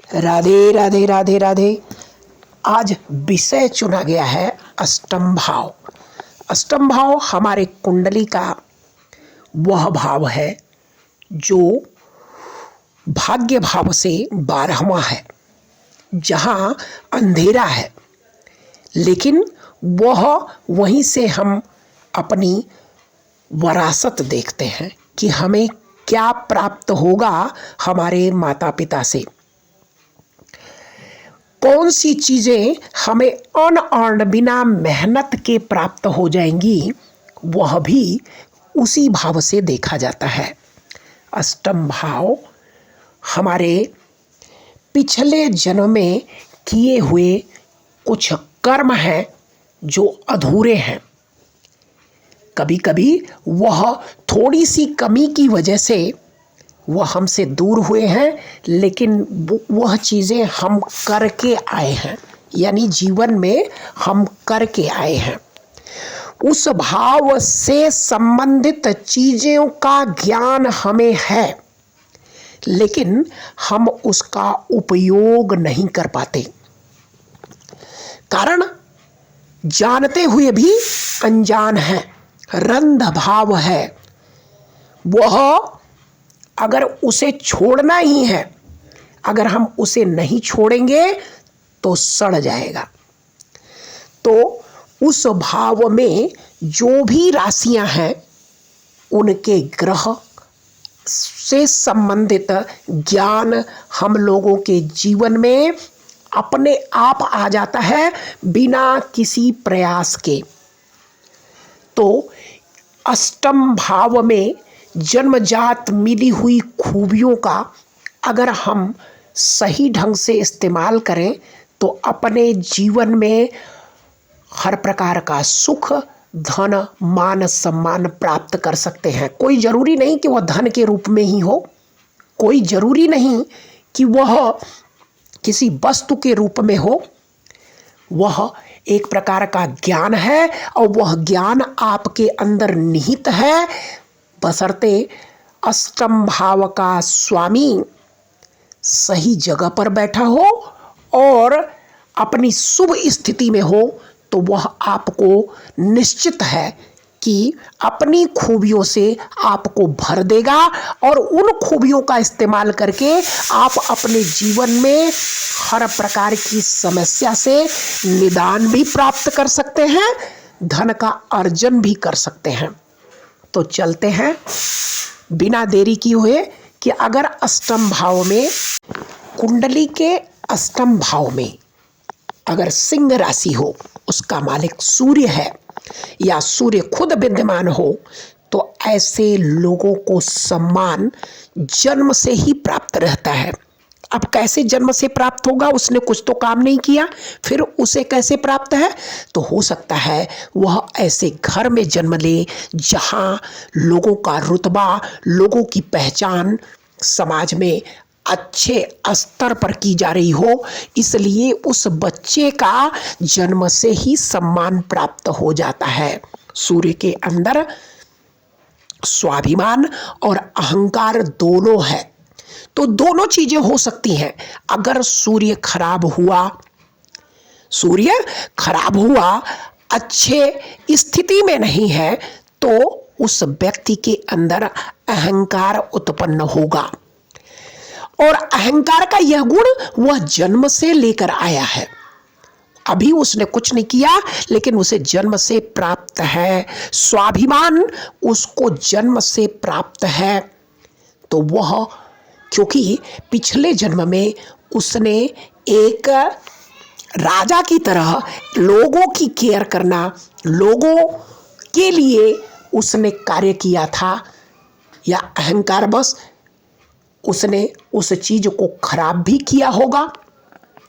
राधे राधे राधे राधे। आज विषय चुना गया है अष्टम भाव। अष्टम भाव हमारे कुंडली का वह भाव है जो भाग्य भाव से 12वां है, जहाँ अंधेरा है, लेकिन वहीं से हम अपनी वरासत देखते हैं कि हमें क्या प्राप्त होगा हमारे माता पिता से, कौन सी चीज़ें हमें अनअर्न्ड बिना मेहनत के प्राप्त हो जाएंगी, वह भी उसी भाव से देखा जाता है। अष्टम भाव हमारे पिछले जन्म में किए हुए कुछ कर्म हैं जो अधूरे हैं। कभी कभी वह थोड़ी सी कमी की वजह से वह हमसे दूर हुए हैं, लेकिन वह चीज़ें हम करके आए हैं, यानी जीवन में हम करके आए हैं। उस भाव से संबंधित चीज़ों का ज्ञान हमें है, लेकिन हम उसका उपयोग नहीं कर पाते। कारण जानते हुए भी अनजान है। रंध भाव है, वह अगर उसे छोड़ना ही है, अगर हम उसे नहीं छोड़ेंगे तो सड़ जाएगा। तो उस भाव में जो भी राशियां हैं, उनके ग्रह से संबंधित ज्ञान हम लोगों के जीवन में अपने आप आ जाता है बिना किसी प्रयास के। तो अष्टम भाव में जन्मजात मिली हुई खूबियों का अगर हम सही ढंग से इस्तेमाल करें तो अपने जीवन में हर प्रकार का सुख, धन, मान, सम्मान प्राप्त कर सकते हैं। कोई ज़रूरी नहीं कि वह धन के रूप में ही हो, कोई ज़रूरी नहीं कि वह किसी वस्तु के रूप में हो। वह एक प्रकार का ज्ञान है और वह ज्ञान आपके अंदर निहित है, बशर्ते अष्टम भाव का स्वामी सही जगह पर बैठा हो और अपनी शुभ स्थिति में हो, तो वह आपको निश्चित है कि अपनी खूबियों से आपको भर देगा और उन खूबियों का इस्तेमाल करके आप अपने जीवन में हर प्रकार की समस्या से निदान भी प्राप्त कर सकते हैं, धन का अर्जन भी कर सकते हैं। तो चलते हैं बिना देरी किए हुए कि अगर अष्टम भाव में, कुंडली के अष्टम भाव में अगर सिंह राशि हो, उसका मालिक सूर्य है या सूर्य खुद विद्यमान हो, तो ऐसे लोगों को सम्मान जन्म से ही प्राप्त रहता है। अब कैसे जन्म से प्राप्त होगा? उसने कुछ तो काम नहीं किया, फिर उसे कैसे प्राप्त है? तो हो सकता है वह ऐसे घर में जन्म ले जहाँ लोगों का रुतबा, लोगों की पहचान समाज में अच्छे स्तर पर की जा रही हो, इसलिए उस बच्चे का जन्म से ही सम्मान प्राप्त हो जाता है। सूर्य के अंदर स्वाभिमान और अहंकार दोनों है, तो दोनों चीजें हो सकती हैं। अगर सूर्य खराब हुआ, अच्छे स्थिति में नहीं है, तो उस व्यक्ति के अंदर अहंकार उत्पन्न होगा और अहंकार का यह गुण वह जन्म से लेकर आया है। अभी उसने कुछ नहीं किया, लेकिन उसे जन्म से प्राप्त है। स्वाभिमान उसको जन्म से प्राप्त है। तो वह, क्योंकि पिछले जन्म में उसने एक राजा की तरह लोगों की केयर करना, लोगों के लिए उसने कार्य किया था, या अहंकार बस उसने उस चीज को खराब भी किया होगा,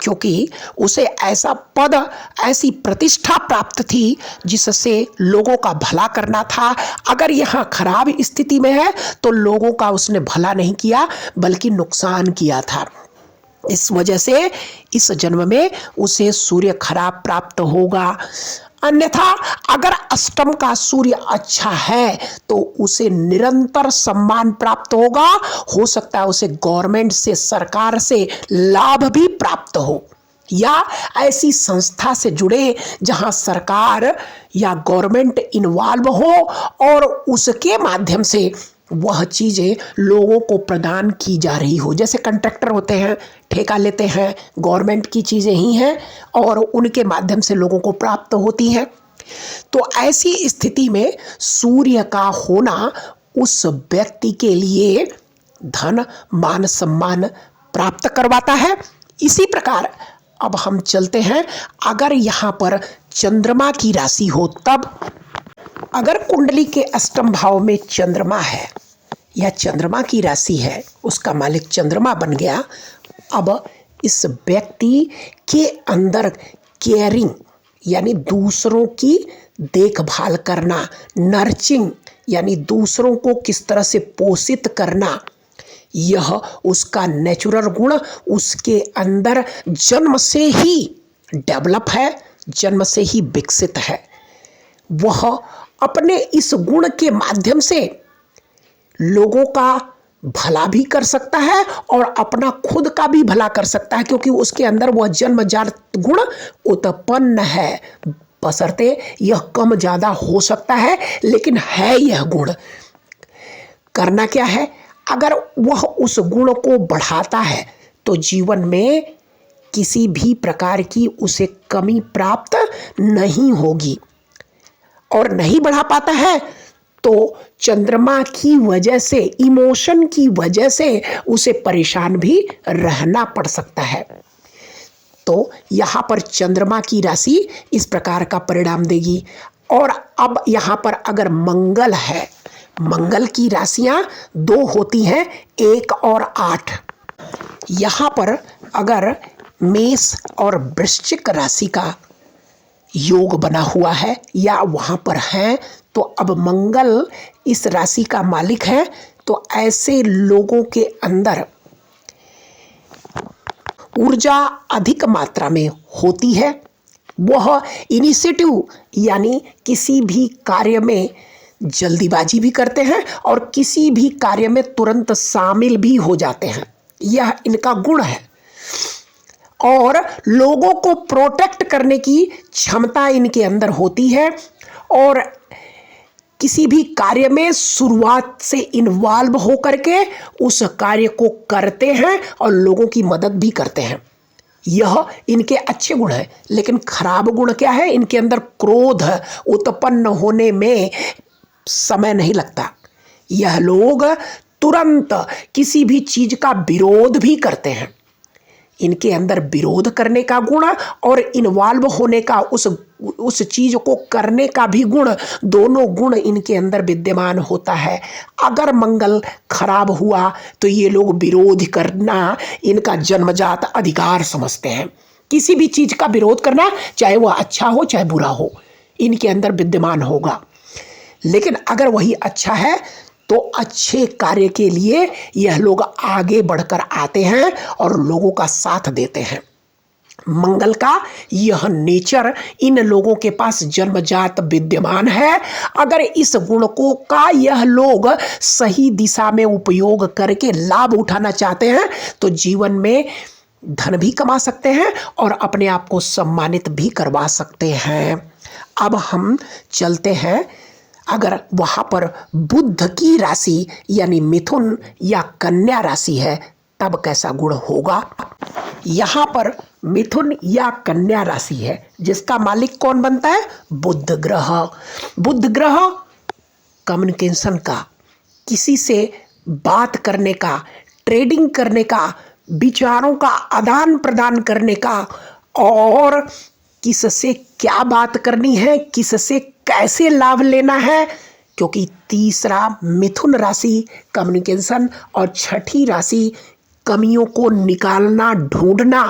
क्योंकि उसे ऐसा पद, ऐसी प्रतिष्ठा प्राप्त थी जिससे लोगों का भला करना था। अगर यहाँ खराब स्थिति में है तो लोगों का उसने भला नहीं किया बल्कि नुकसान किया था। इस वजह से इस जन्म में उसे सूर्य खराब प्राप्त होगा। अन्यथा अगर अष्टम का सूर्य अच्छा है तो उसे निरंतर सम्मान प्राप्त होगा, हो सकता है उसे गवर्नमेंट से, सरकार से लाभ भी प्राप्त हो, या ऐसी संस्था से जुड़े जहां सरकार या गवर्नमेंट इन्वॉल्व हो और उसके माध्यम से वह चीज़ें लोगों को प्रदान की जा रही हो। जैसे कंट्रैक्टर होते हैं, ठेका लेते हैं, गवर्नमेंट की चीज़ें ही हैं और उनके माध्यम से लोगों को प्राप्त होती हैं। तो ऐसी स्थिति में सूर्य का होना उस व्यक्ति के लिए धन, मान, सम्मान प्राप्त करवाता है। इसी प्रकार अब हम चलते हैं, अगर यहाँ पर चंद्रमा की राशि हो तब, अगर कुंडली के अष्टम भाव में चंद्रमा है या चंद्रमा की राशि है, उसका मालिक चंद्रमा बन गया, अब इस व्यक्ति के अंदर केयरिंग यानी दूसरों की देखभाल करना, नर्चिंग यानी दूसरों को किस तरह से पोषित करना, यह उसका नेचुरल गुण उसके अंदर जन्म से ही डेवलप है, जन्म से ही विकसित है। वह अपने इस गुण के माध्यम से लोगों का भला भी कर सकता है और अपना खुद का भी भला कर सकता है, क्योंकि उसके अंदर वह जन्मजात गुण उत्पन्न है। बशर्ते यह कम ज़्यादा हो सकता है, लेकिन है यह गुण। करना क्या है, अगर वह उस गुण को बढ़ाता है तो जीवन में किसी भी प्रकार की उसे कमी प्राप्त नहीं होगी, और नहीं बढ़ा पाता है तो चंद्रमा की वजह से, इमोशन की वजह से उसे परेशान भी रहना पड़ सकता है। तो यहाँ पर चंद्रमा की राशि इस प्रकार का परिणाम देगी। और अब यहाँ पर अगर मंगल है, मंगल की राशियाँ दो होती हैं, 1 और 8। यहाँ पर अगर मेष और वृश्चिक राशि का योग बना हुआ है या वहाँ पर है, तो अब मंगल इस राशि का मालिक है। तो ऐसे लोगों के अंदर ऊर्जा अधिक मात्रा में होती है। वह इनिशिएटिव यानी किसी भी कार्य में जल्दीबाजी भी करते हैं और किसी भी कार्य में तुरंत शामिल भी हो जाते हैं, यह इनका गुण है। और लोगों को प्रोटेक्ट करने की क्षमता इनके अंदर होती है और किसी भी कार्य में शुरुआत से इन्वॉल्व होकर के उस कार्य को करते हैं और लोगों की मदद भी करते हैं। यह इनके अच्छे गुण हैं। लेकिन खराब गुण क्या है, इनके अंदर क्रोध उत्पन्न होने में समय नहीं लगता। यह लोग तुरंत किसी भी चीज का विरोध भी करते हैं। इनके अंदर विरोध करने का गुण और इन्वॉल्व होने का, उस चीज को करने का भी गुण, दोनों गुण इनके अंदर विद्यमान होता है। अगर मंगल खराब हुआ तो ये लोग विरोध करना इनका जन्मजात अधिकार समझते हैं। किसी भी चीज का विरोध करना, चाहे वह अच्छा हो चाहे बुरा हो, इनके अंदर विद्यमान होगा। लेकिन अगर वही अच्छा है तो अच्छे कार्य के लिए यह लोग आगे बढ़कर आते हैं और लोगों का साथ देते हैं। मंगल का यह नेचर इन लोगों के पास जन्मजात विद्यमान है। अगर इस गुण को का यह लोग सही दिशा में उपयोग करके लाभ उठाना चाहते हैं तो जीवन में धन भी कमा सकते हैं और अपने आप को सम्मानित भी करवा सकते हैं। अब हम चलते हैं, अगर वहाँ पर बुध की राशि यानी मिथुन या कन्या राशि है तब कैसा गुण होगा। यहाँ पर मिथुन या कन्या राशि है जिसका मालिक कौन बनता है, बुध ग्रह। बुध ग्रह कम्युनिकेशन का, किसी से बात करने का, ट्रेडिंग करने का, विचारों का आदान प्रदान करने का, और किससे क्या बात करनी है, किससे कैसे लाभ लेना है। क्योंकि तीसरा मिथुन राशि कम्युनिकेशन और छठी राशि कमियों को निकालना, ढूंढना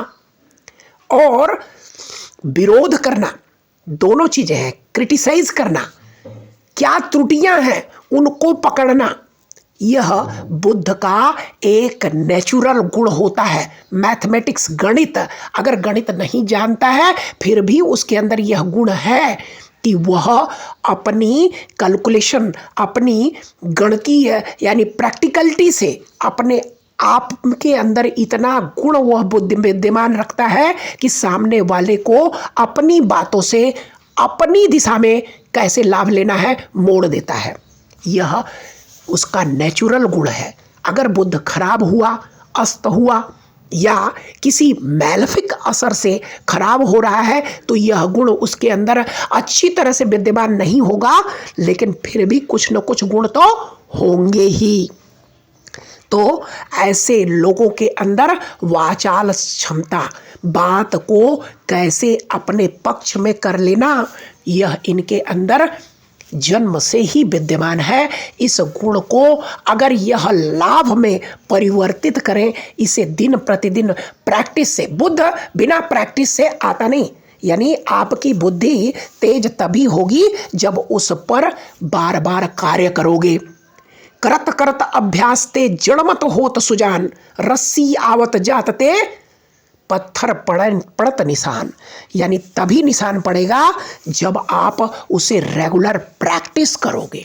और विरोध करना, दोनों चीजें हैं। क्रिटिसाइज करना, क्या त्रुटियां हैं उनको पकड़ना, यह बुद्ध का एक नेचुरल गुण होता है। मैथमेटिक्स, गणित, अगर गणित नहीं जानता है फिर भी उसके अंदर यह गुण है कि वह अपनी कैलकुलेशन, अपनी गणितीय यानी प्रैक्टिकलिटी से अपने आप के अंदर इतना गुण वह विद्यमान रखता है कि सामने वाले को अपनी बातों से अपनी दिशा में कैसे लाभ लेना है मोड़ देता है। यह उसका नेचुरल गुण है। अगर बुद्ध खराब हुआ, अस्त हुआ या किसी मैलेफिक असर से खराब हो रहा है तो यह गुण उसके अंदर अच्छी तरह से विद्यमान नहीं होगा, लेकिन फिर भी कुछ न कुछ गुण तो होंगे ही। तो ऐसे लोगों के अंदर वाचाल क्षमता, बात को कैसे अपने पक्ष में कर लेना, यह इनके अंदर जन्म से ही विद्यमान है। इस गुण को अगर यह लाभ में परिवर्तित करें, इसे दिन प्रतिदिन प्रैक्टिस से, बुद्ध बिना प्रैक्टिस से आता नहीं। यानी आपकी बुद्धि तेज तभी होगी जब उस पर बार बार कार्य करोगे। करत करत अभ्यास ते जड़मत होत सुजान, रस्सी आवत जात ते पत्थर पड़त निशान। यानी तभी निशान पड़ेगा जब आप उसे रेगुलर प्रैक्टिस करोगे।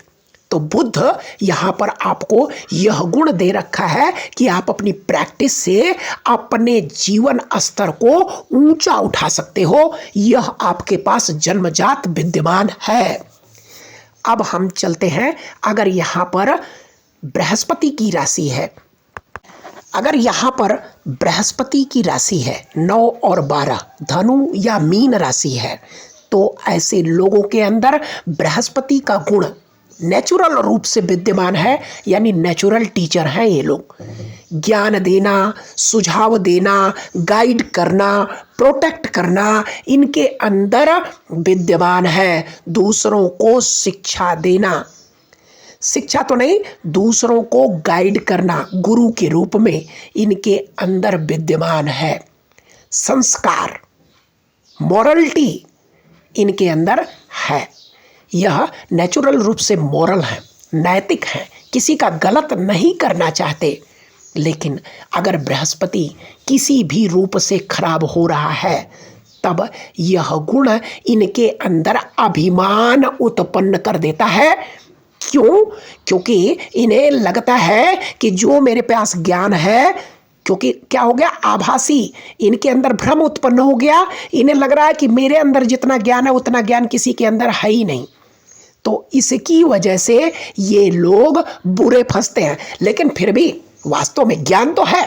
तो बुद्ध यहाँ पर आपको यह गुण दे रखा है कि आप अपनी प्रैक्टिस से अपने जीवन स्तर को ऊंचा उठा सकते हो। यह आपके पास जन्मजात विद्यमान है। अब हम चलते हैं, अगर यहाँ पर बृहस्पति की राशि है, अगर यहाँ पर बृहस्पति की राशि है 9 और 12, धनु या मीन राशि है, तो ऐसे लोगों के अंदर बृहस्पति का गुण नेचुरल रूप से विद्यमान है। यानी नेचुरल टीचर हैं ये लोग। ज्ञान देना, सुझाव देना, गाइड करना, प्रोटेक्ट करना इनके अंदर विद्यमान है। दूसरों को शिक्षा देना, शिक्षा तो नहीं, दूसरों को गाइड करना गुरु के रूप में इनके अंदर विद्यमान है। संस्कार, मॉरलिटी इनके अंदर है। यह नेचुरल रूप से मॉरल है, नैतिक है, किसी का गलत नहीं करना चाहते। लेकिन अगर बृहस्पति किसी भी रूप से खराब हो रहा है तब यह गुण इनके अंदर अभिमान उत्पन्न कर देता है। क्यों? क्योंकि इन्हें लगता है कि जो मेरे पास ज्ञान है, क्योंकि क्या हो गया, आभासी, इनके अंदर भ्रम उत्पन्न हो गया। इन्हें लग रहा है कि मेरे अंदर जितना ज्ञान है उतना ज्ञान किसी के अंदर है ही नहीं। तो इसकी वजह से ये लोग बुरे फंसते हैं। लेकिन फिर भी वास्तव में ज्ञान तो है,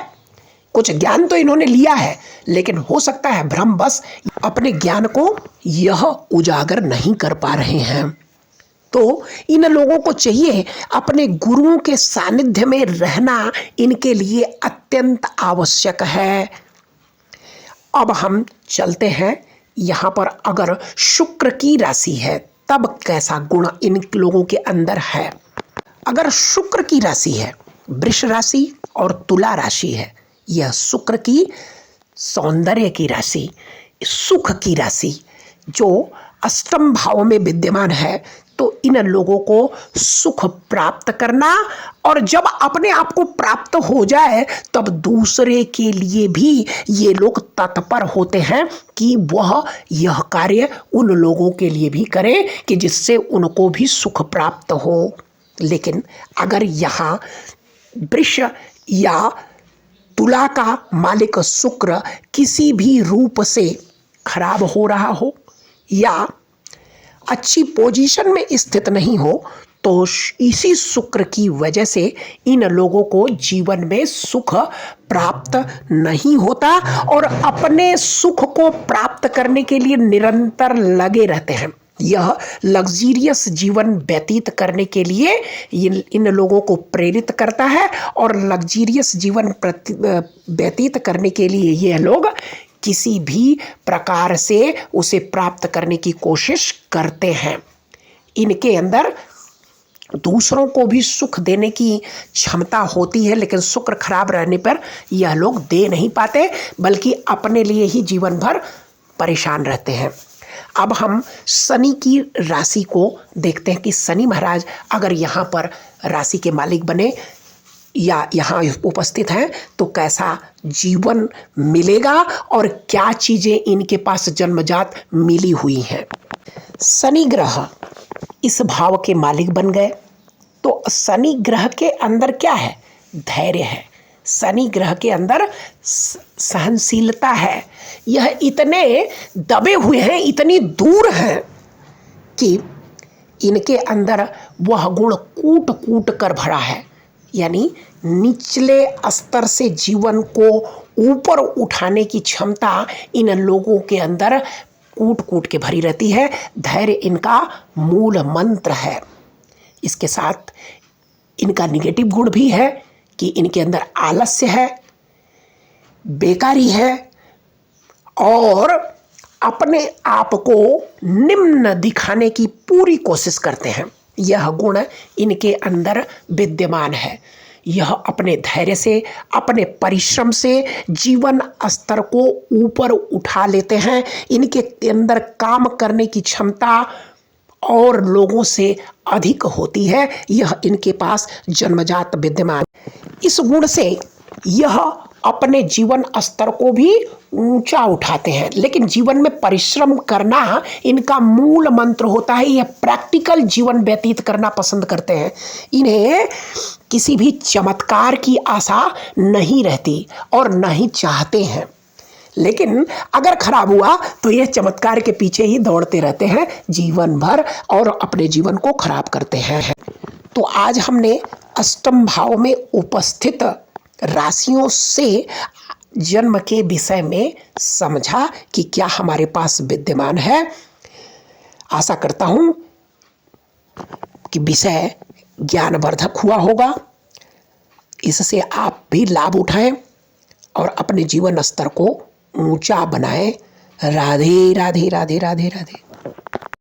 कुछ ज्ञान तो इन्होंने लिया है, लेकिन हो सकता है भ्रमवश अपने ज्ञान को यह उजागर नहीं कर पा रहे हैं। तो इन लोगों को चाहिए अपने गुरुओं के सानिध्य में रहना, इनके लिए अत्यंत आवश्यक है। अब हम चलते हैं, यहाँ पर अगर शुक्र की राशि है तब कैसा गुण इन लोगों के अंदर है। अगर शुक्र की राशि है, वृष राशि और तुला राशि है, यह शुक्र की सौंदर्य की राशि, सुख की राशि जो अष्टम भाव में विद्यमान है, तो इन लोगों को सुख प्राप्त करना, और जब अपने आप को प्राप्त हो जाए तब दूसरे के लिए भी ये लोग तत्पर होते हैं कि वह यह कार्य उन लोगों के लिए भी करें कि जिससे उनको भी सुख प्राप्त हो। लेकिन अगर यहाँ वृष या तुला का मालिक शुक्र किसी भी रूप से खराब हो रहा हो या अच्छी पोजीशन में स्थित नहीं हो, तो इसी शुक्र की वजह से इन लोगों को जीवन में सुख प्राप्त नहीं होता और अपने सुख को प्राप्त करने के लिए निरंतर लगे रहते हैं। यह लग्जीरियस जीवन व्यतीत करने के लिए इन लोगों को प्रेरित करता है, और लग्जीरियस जीवन व्यतीत करने के लिए यह लोग किसी भी प्रकार से उसे प्राप्त करने की कोशिश करते हैं। इनके अंदर दूसरों को भी सुख देने की क्षमता होती है, लेकिन शुक्र खराब रहने पर यह लोग दे नहीं पाते, बल्कि अपने लिए ही जीवन भर परेशान रहते हैं। अब हम शनि की राशि को देखते हैं कि शनि महाराज अगर यहाँ पर राशि के मालिक बने या यहाँ उपस्थित हैं तो कैसा जीवन मिलेगा और क्या चीज़ें इनके पास जन्मजात मिली हुई हैं। शनि ग्रह इस भाव के मालिक बन गए तो शनि ग्रह के अंदर क्या है? धैर्य है। शनि ग्रह के अंदर सहनशीलता है। यह इतने दबे हुए हैं, इतनी दूर हैं कि इनके अंदर वह गुण कूट कूट कर भरा है। यानी निचले स्तर से जीवन को ऊपर उठाने की क्षमता इन लोगों के अंदर कूट कूट के भरी रहती है। धैर्य इनका मूल मंत्र है। इसके साथ इनका निगेटिव गुण भी है कि इनके अंदर आलस्य है, बेकारी है और अपने आप को निम्न दिखाने की पूरी कोशिश करते हैं। यह गुण इनके अंदर विद्यमान है। यह अपने धैर्य से, अपने परिश्रम से जीवन स्तर को ऊपर उठा लेते हैं। इनके अंदर काम करने की क्षमता और लोगों से अधिक होती है। यह इनके पास जन्मजात विद्यमान। इस गुण से यह अपने जीवन स्तर को भी ऊंचा उठाते हैं, लेकिन जीवन में परिश्रम करना इनका मूल मंत्र होता है। यह प्रैक्टिकल जीवन व्यतीत करना पसंद करते हैं। इन्हें किसी भी चमत्कार की आशा नहीं रहती और नहीं चाहते हैं, लेकिन अगर खराब हुआ तो यह चमत्कार के पीछे ही दौड़ते रहते हैं जीवन भर और अपने जीवन को खराब करते हैं। तो आज हमने अष्टम भाव में उपस्थित राशियों से जन्म के विषय में समझा कि क्या हमारे पास विद्यमान है। आशा करता हूं कि विषय ज्ञानवर्धक हुआ होगा। इससे आप भी लाभ उठाएं और अपने जीवन स्तर को ऊंचा बनाएं। राधे राधे राधे राधे राधे।